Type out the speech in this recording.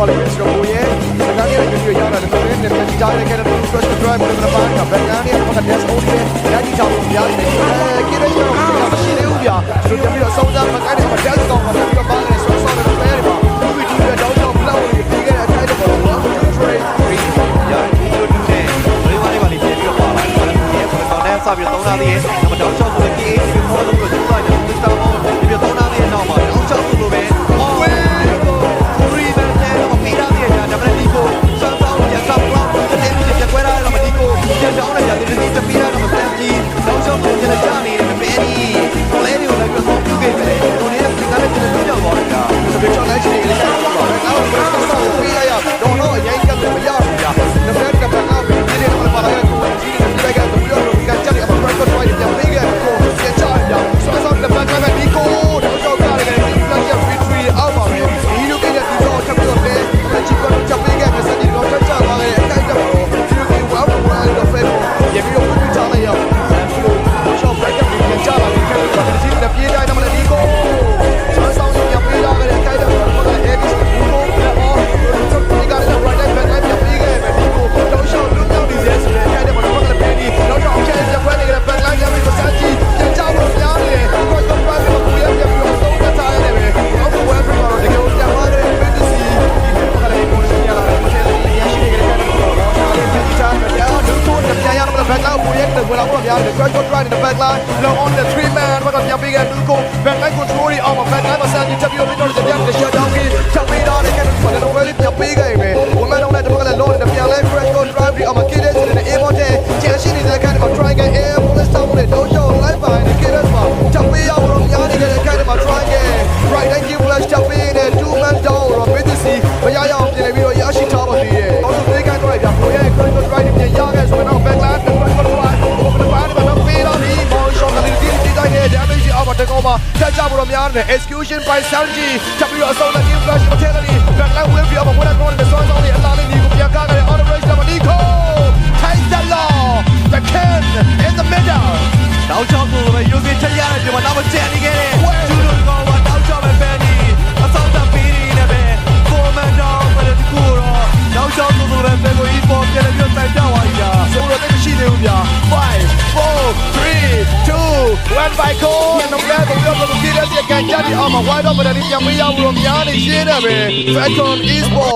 လိမ့်မယ်ဆိုတော့ကိုရဲ့စကားလေးတွေရောက်လာတယ်တော်လေးနဲ့ကြည့်ကြရတဲ့ first drive နဲ့ဘာကဘက်ကနေတော့က dance only နဲ့ညချောင်းပြရတယ်ကိရရောမရှိသေးဘူးဗျာဆိုတော့ပြီးတော့စုံစမ်းမှကိုင်းတယ်မှာ dance ကောင်းမှာပြီးတော့ပါတယ်ဆိုတော့လည်းပဲပါဒီဗီဒီယိုတော့တော့ဘလောက်ပြီးခဲ့တဲ့အတိုင်းတော့ one two three ရာဒီလိုတူနေဘယ်မှာလဲပါလိမ့်ပြီးတော့ပါလာတယ်ဒီရဲ့ပေါ်တော့နဲ့စပြီးတော့သုံးသားသေးရဲ့နံပါတ်6ဆိုတဲ့ KA ဒီပေါ်တော့လို့ကျူလာတယ်ဒီစတာမောဒီပြီးတော့သုံးသားသေးရဲ့နောက်မှာ6ဆိုလို့ပဲဝဲရီဘန်နဲ့တော့ပြီးသားသေးရဲ့ဒါပေမဲ့ဒီကိုစမ်းဆောင်ရဆောင်လောက်တဲ့ဒီကျကွဲလာတော့မဒီကိုကြောင်းနဲ့ရတယ်ဒီတပီးတော့မစမ်းကြီးနောက်ဆုံးကိုကျလာကြနေတယ်ပဲဒီကိုလေးတွေကိုလည်းပြောပြခဲ့တယ်ကိုလေးကဒီကနေ့ကျတော့ကြောက်သွားတာဆိုပြီးတော့လည်းချိန်လေးဆက်ပါတော့နောက်တော့ပြီးရရတော့အရင်ကမရဘူးဗျာနဖက်ကဘာကဒီနေ့တော့ပါလာတဲ့ကိုကြီးတွေကတော့ပြီးတော့ကကြတယ်အပေါ်ကတော့တွိုင်းပြန်ပြီးခဲ့ကိုဆက်ချရအောင်ဆောဆောလက်ပတ်ကဒီကိုတော့ကြောက်ကြတယ်ဒီကကြ victory အောက်ပါပဲဒီလိုကကြဒီတော့ချက်ပြီးတော့လေချီကတော့ချက်ပြီးခဲ့မယ်စတဲ့တော့ချက်ချသွားတယ်အကြိုက်တော့ဒီလိုဝါဝါတော့ဖက်ရပြီးတော့ပြချလိုက်ရအောင်ဒီလိုရှော့ဘက်ကပြန်ချလာတယ်ကျတော့ဒီနေ့ပြေးတိုင်းတော့ဒီကိုဆောဆောပြန်ပြီးတော့လည်းအကြိုက်တော့ဘာလဲ X ကိုတော့ဒီကနေ့ right back ပြန်ပြီးခဲ့မယ်ဒီကိုတော့ရှော့လုံးတော့ဒီရဲဆိုတဲ့အကြိုက်တော့ဘာလဲပဲဒီတော့တော့အချက်ပြန်ခွဲနေတဲ့ back line ပြန်ပြီးတော့စမ်းကြည့်ပြန်ချဖို့များနေတယ်ကိုတော့ဘာလဲကိုရပြန်ပြီးတော့သုံးထားရတယ်ပဲအောက်ကိုဝဲပြီးတော့ဒီကိုပြန်သွားတယ် fantasy ဒီဘာလဲကိုရလာတယ်ဆက်ပြီးရရှိနေတဲ့ကတော့ရှာလေးပြန်ချတယ်တော့ဒီကိုပြန်ရတော့ back line ကိုရဲတဲ့ဝလာတော့များတယ် crash drive ใน back line low on the 3 man ဘာကပြန်ပြီးခဲ့ဒီကို back line control အောက်မှာ back line မှာစမ်းကြည့်ချက်ပြီးတော့ပြန်တယ် shut down ပြီးချက်ပြီးတော့လည်းကတော့တော့ဝဲလေးပြန်ပြီးခဲ့မယ်ဝမန်တော့လည်းဒီဘက်ကလည်း low နဲ့ပြန်လဲ crash drive ပြီးအောက်မှာ kids နဲ့ aim on တဲ့ကျန်ရှိနေတဲ့kind of try again air police down နဲ့ don't show live by the kids မှာချက်ပြီးရတော့များနေတဲ့ kind of try again right and give flash ချက်ပြီးနဲ့ two man down တော့ busy မရရအောင်ပြင်ပြီးတော့ရရှိထားပါသေးတယ်အော်ဒီkind of right ပြကိုရဲ့ crash drive ပြန်ရခဲ့ဆိုတော့ back line နဲ့ crash drive ကိုဘယ်ပါနေမှာပေးတော့ဒီ ball shot ကလေးဒီတိုင်းနဲ့ damage အောက်မှာတက်ကောမှာတက်ကြဖို့တော့များတယ် execution by Sanji ချက်ပြီးတော့အဆုံးနဲ့ give flash မထည့်တယ် back line wave ပြီးအောက်မှာဝင်တော့တယ်ဆောင်းဆောင်းလေးအလားလေးဒီကိုပြန်ကားတယ် on the race မှာ Nico takes the law the king in the middle နောက်ချောင်းကိုပဲယူကချက်ရတယ်ဒီမှာနောက်မကျန်နေခဲ့တယ်ကျူလို့ကောတော့နောက်ချောင်းပဲဖန်ဒီအဆောင်တာပေးနေတယ်ပဲကိုမန်တော့ဘယ်လိုကိုတော့နောက်ချောင်းကိုပဲဘယ်ကို e-sport ပြန်ပြီးတိုင်ကြပါရဆိုတော့တိတ်ရှိသေးဘူးဗျာ5 4 3 2 1 by call နော်ဘယ်တော့တော့ဒီရက်ကန်ကြတယ်အော်မှာ wide up တယ်ပြန်မရဘူးလို့များနေရှင်းတယ်ပဲ Falcon Esport